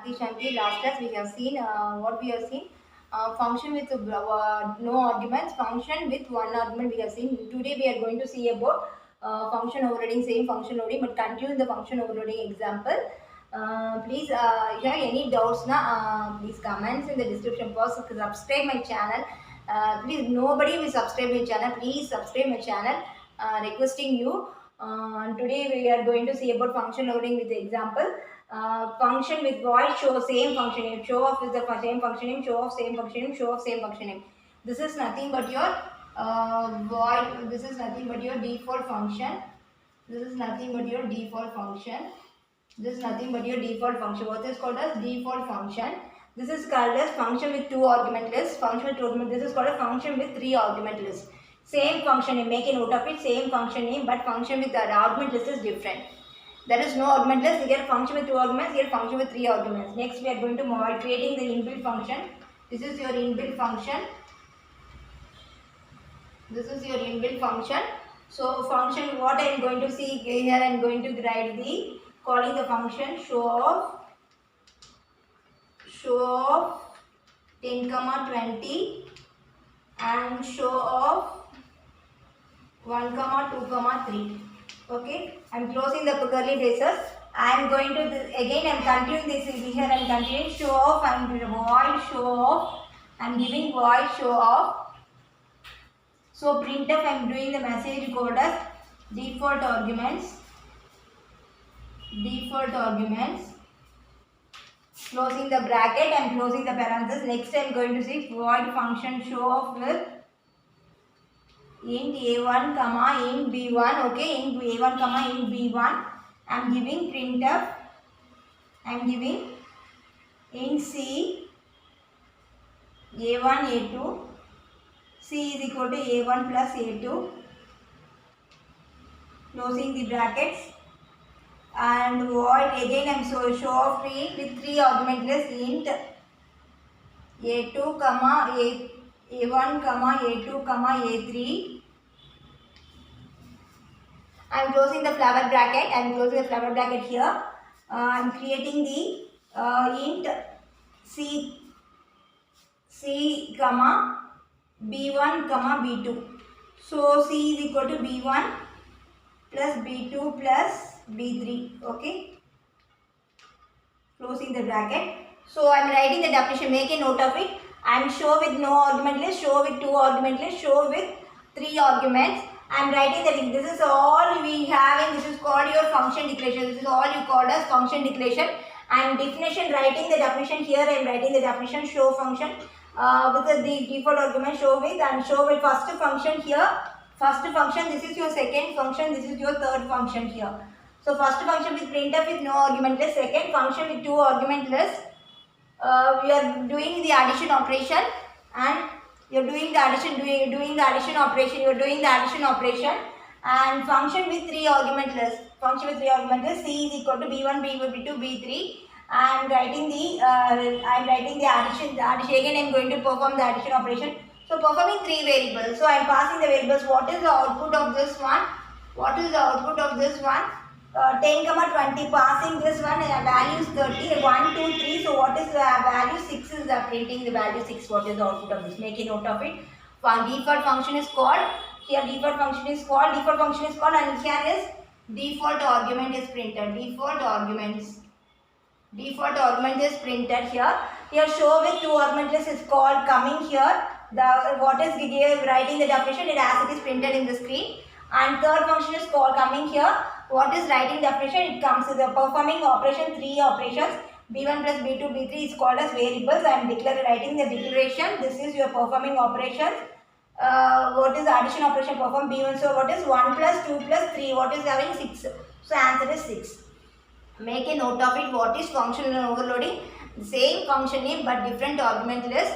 Karthi Shanti. Last class we have seen what we have seen. Function with no arguments, function with one argument we have seen. Today we are going to see about function overloading, same function loading, but continue the function overloading example. Please, if you have any doubts, please comments in the description box. Subscribe my channel. Please, nobody will subscribe my channel. Please subscribe my channel. Requesting you. Today we are going to see about function loading with the example. Function with void show same function name. Show off is the same function name. Show off same function name. Show off same function name. This is nothing but your void. This is nothing but your default function. This is nothing but your default function. This is nothing but your default function. What is called as default function? This is called as function with two argument list. Function with two argument. This is called a function with three argument list. Same function name. Make a note of it. Same function name, but function with the argument list is different. There is no argument list. Here function with two arguments. Here function with three arguments. Next we are going to modify creating the inbuilt function. This is your inbuilt function. This is your inbuilt function. So function what I am going to see here, I am going to write the calling the function show of 10, 20 and show of 1, 2, 3. Okay, I am closing the curly braces. I am going to again I am continuing this here. I am continuing show off. I am doing void show off. I am giving void show off. So printf I am doing the message code as default arguments. Closing the bracket and closing the parenthesis. Next I am going to see void function show off with int a1 comma int b1. Okay, int a1 comma int b1. I am giving printf. I am giving int c a1 a2. C is equal to a1 plus a2. Closing the brackets. And void again I am show off int with three argument list int a2 comma a1 comma a2 comma a3. I am closing the flower bracket. I am closing the flower bracket here. I am creating the int c comma b1 comma b2. So c is equal to b1 plus b2 plus b3. Okay, closing the bracket. So I am writing the definition. Make a note of it. I am show with no argument list, show with two argument list, show with three arguments. I am writing the link. This is all we have, and this is called your function declaration. This is all you called as function declaration. I am definition writing the definition here. I am writing the definition show function with the default argument show with, and show with first function here. First function, this is your second function, this is your third function here. So first function with printf with no argument list, second function with two argument list. We are doing the addition operation, and you are doing the addition, doing the addition operation. You are doing the addition operation, and function with three argument list. Function with three argument list. C is equal to b1, b2, b3. I am writing the addition. Again, I am going to perform the addition operation. So performing three variables. So I am passing the variables. What is the output of this one? What is the output of this one? 10, 20, passing this one, value is 30, 1, 2, 3. So what is the value? 6 is printing the value 6. What is the output of this? Make a note of it. Default function is called. Here default function is called. Default function is called, and here is default argument is printed. Default argument is printed here. Here show with two argument list is called coming here. What is writing the definition, it as it is printed in the screen. And third function is called coming here. What is writing definition? It comes with the performing operation, three operations. B1 plus B2, B3 is called as variables. I am writing the declaration. This is your performing operations. What is the addition operation perform? B1. So what is 1 plus 2 plus 3? What is having 6? So answer is 6. Make a note of it. What is functional overloading? Same function name but different argument list,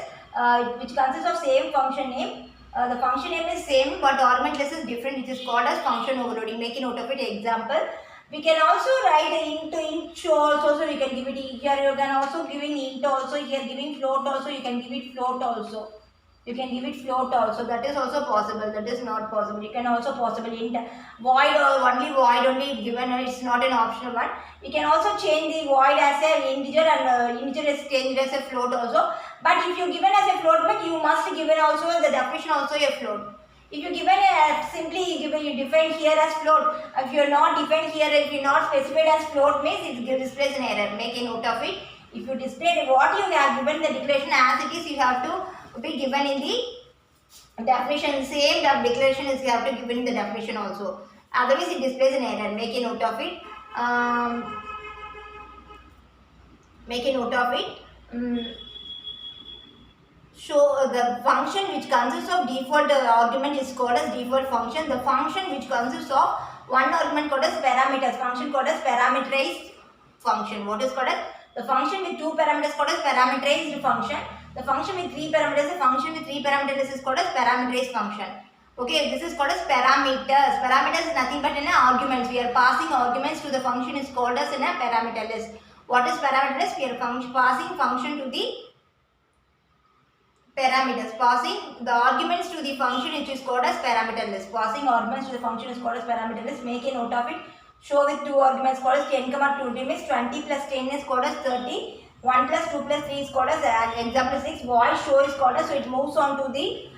which consists of same function name. The function name is same but argument list is different, which is called as function overloading. Make a note of it. Example. We can also write int show also, so we can give it here. You can also giving int also, here giving float also, you can give it float also. You can give it float also. That is also possible. That is not possible. You can also possible int void or void only given. It's not an optional one. You can also change the void as a integer and integer is changed as a float also. But if you given as a float, but you must given also the definition also a float. If you given simply given you define here as float, if you are not defined here, if you not specified as float means it displays an error. Make a note of it. If you display what you have given the declaration as it is, you have to be given in the definition. Same declaration is you have to give in the definition also. Otherwise, it displays an error. Make a note of it. Make a note of it. So the function which consists of default argument is called as default function. The function which consists of one argument called as parameters. Function called as parameterized function. What is called as the function with two parameters called as parameterized function. The function with three parameters, the function with three parameters is called as parameterized function. Okay, this is called as parameters. Parameters is nothing but an arguments. We are passing arguments to the function is called as in a parameter list. What is parameter list? We are passing function to the parameters. Passing the arguments to the function which is called as parameter list. Passing arguments to the function is called as parameter list. Make a note of it. Show with two arguments called as 10, 20 means 20 plus 10 is called as 30. 1 plus 2 plus 3 is called as example 6. Void show is called as, so it moves on to the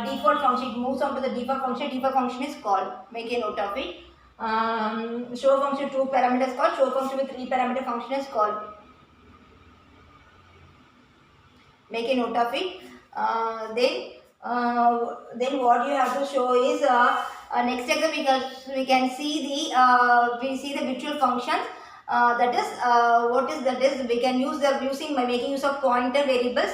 default function. It moves on to the default function. Default function is called. Make a note of it. Show function 2 parameters called. Show function with 3 parameter function is called. Make a note of it. Then what you have to show is next example we can see the virtual functions. That is what is that is we can use the using by making use of pointer variables.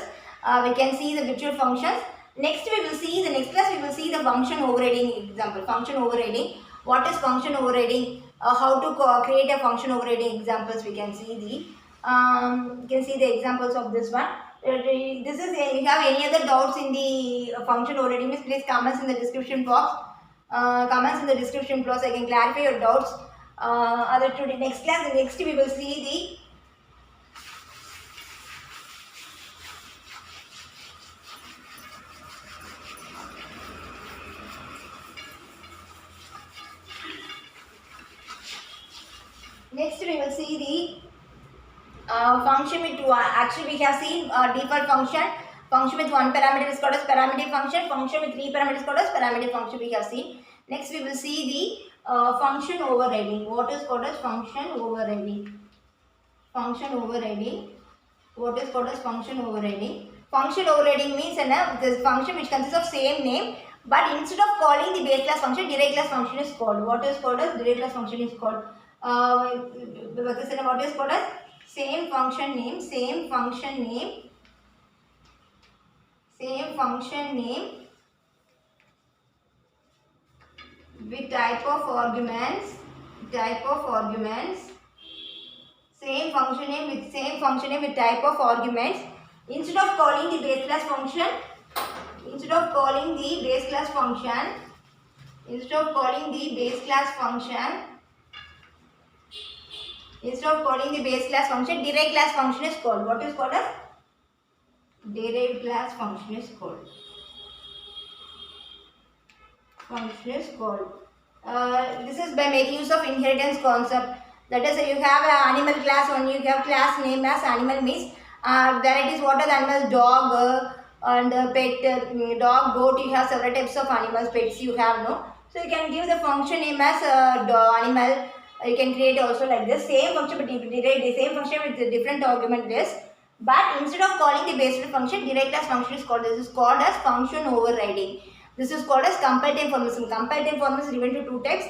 We can see the virtual functions. Next we will see the next class we will see the function overriding example. Function overriding. What is function overriding? How to create a function overriding examples. We can see the examples of this one. This is if you have any other doubts in the function overriding, please comments in the description box. Comments in the description box. I can clarify your doubts. Other to the next class. Next we will see the function with two. Actually, we have seen default function. Function with one parameter is called as parameter function. Function with three parameters is called as parameter function. We have seen. Next, we will see the function overriding. What is called as function overriding? Function overriding. What is called as function overriding? Function overriding means this function which consists of same name, but instead of calling the base class function, derived class function is called. What is called as derived class function is called? What is called as same function name with type of arguments, same function name with type of arguments. Instead of calling the base class function, instead of calling the base class function, derived class function is called. What is called as derived class function is called. This is by making use of inheritance concept. That is, you have an animal class when you have class name as animal means varieties. What are the animals? Dog and pet, dog, goat. You have several types of animals, pets you have, no? So you can give the function name as animal. You can create also like this same function, but derived the same function with a different argument list. But instead of calling the base function, derived class function is called. This is called as function overriding. This is called as comparative formalism. Comparative formalism is divided into two types: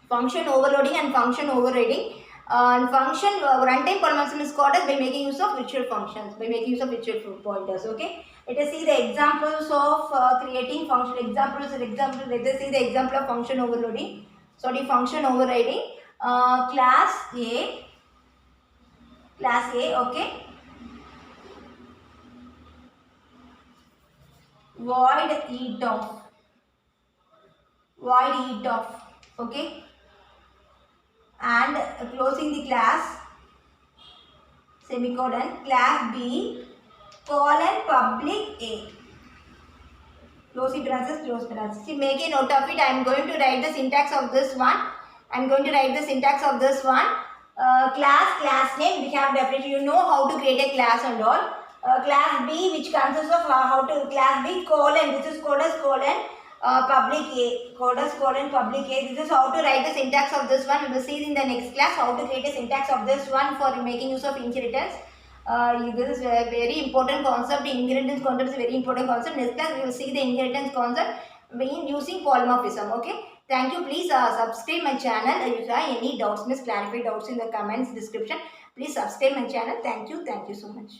function overloading and function overriding. And function runtime formalism is called as by making use of virtual functions, by making use of virtual pointers. Okay. Let us see the examples of creating function. Let us see the example of function overloading. Sorry, function overriding. Class A. Okay. Void eat of. Okay. And closing the class, semicolon, class B, colon, public A. close braces, close braces. See, make a note of it. I am going to write the syntax of this one. I am going to write the syntax of this one. Class name, we have definition. You know how to create a class and all. Class B, which consists of how to, class B colon, this is coders colon, public A, coders colon, public A. This is how to write the syntax of this one. We will see in the next class how to create a syntax of this one for making use of inheritance. This is a very important concept. Inheritance concept is a very important concept. Next class we will see the inheritance concept in using polymorphism. Okay. Thank you. Please subscribe my channel. If you have any doubts, clarify doubts in the comments description. Please subscribe my channel. Thank you. Thank you so much.